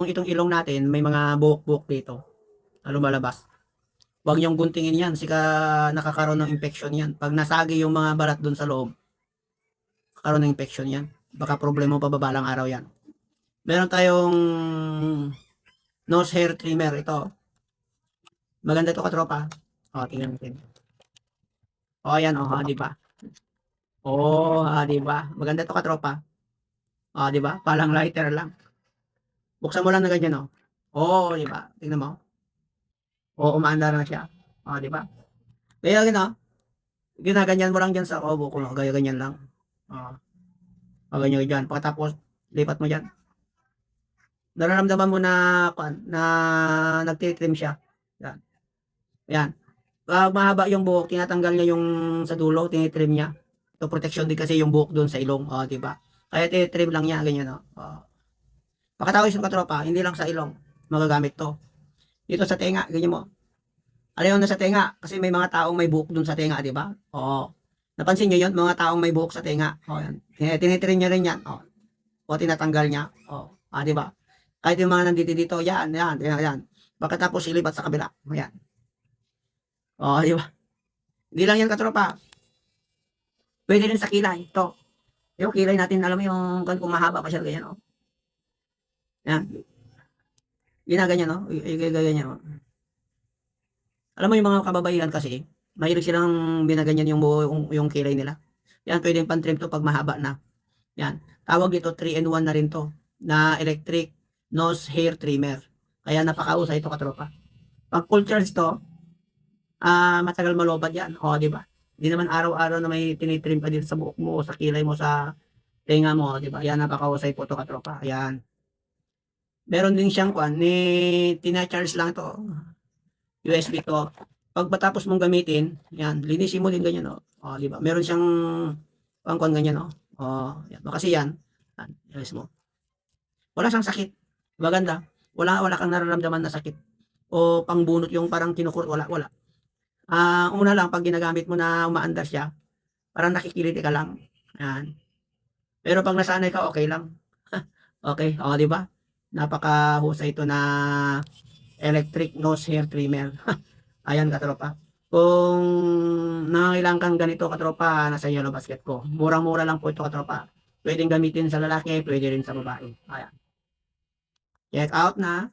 itong ilong natin may mga buhok-buhok dito na lumalabas. Huwag niyong guntingin yan, sika nakakaroon ng infection yan. Pag nasagi yung mga balat dun sa loob, kakaroon ng infection yan. Baka problema pa babalang araw yan. Meron tayong nose hair trimmer ito. Maganda to katropa. O, tingnan natin. O, ayan, o, di ba? O, di ba? Maganda to katropa. O, di ba? Palang lighter lang. Buksan mo lang na ganyan, o. O, di ba? Tingnan mo. O, umaandar na siya. O, di ba? Kaya gina, ginaganyan mo lang dyan sa kubo ko, gaya ganyan lang. O, ganyan dyan. Pagkatapos, lipat mo dyan. Nararamdaman mo na, na nagtitrim siya. Yan. Yan. Pag mahaba yung buhok, tinatanggal niya yung sa dulo, tinitrim niya. Ito protection din kasi yung buhok doon sa ilong, di ba? Kaya tinitrim lang niya, ganyan, o. Pagkatapos yung katropa, hindi lang sa ilong, magagamit to. Dito sa tenga, ganyan mo. Ano yung nasa tenga? Kasi may mga taong may buhok doon sa tenga, di ba? Oo. Napansin niyo yun? Mga taong may buhok sa tenga. O, yan. Tinitrim niya rin yan. O tinatanggal niya. O, di ba? Kahit yung mga nandito dito, yan, yan, yan, yan. Pagkatapos ilipat sa kabila. Ayan. O, di ba? Hindi lang yan katropa. Pwede rin sa kilay. Ito. Yung kilay natin, alam mo yung kung mahaba pa siya, ganyan, o. Yan. Ginaganyan, o. Ginaganyan, o. Alam mo yung mga kababaihan kasi, mahilig silang binaganyan yung yung kilay nila. Yan, pwedeng pan-trim to pag mahaba na. Yan. Tawag dito 3-in-1 na rin to, na electric nose hair trimmer. Kaya napakausay ito katropa. Pag full charge to, matagal malobad yan. O, di ba? Hindi naman araw-araw na may tinitrim ka dito sa buhok mo o sa kilay mo sa tenga mo, di ba? Yan, napakausay po ito katropa. Ayan. Meron din siyang ni tina-charge lang to. USB to. Pag matapos mong gamitin, yan, linisin mo din ganyan, o. O, di ba? Meron siyang pangkuan ganyan, o. O, yan. Kasi yan, ilis mo. Wala siyang sakit. Maganda. Wala kang nararamdaman na sakit. O pangbunot yung parang kinukur, wala. Una lang, pag ginagamit mo na umaandar siya, parang nakikiliti ka lang. Yan. Pero pag nasanay ka, okay lang. Okay, o, di ba? Napakahusay ito na electric nose hair trimmer. Ayan katropa. Kung nangangailangan kang ganito katropa, nasa Yellow Basket ko. Murang-mura lang po ito katropa. Pwedeng gamitin sa lalaki, pwede rin sa babae. Ayan. Check out na.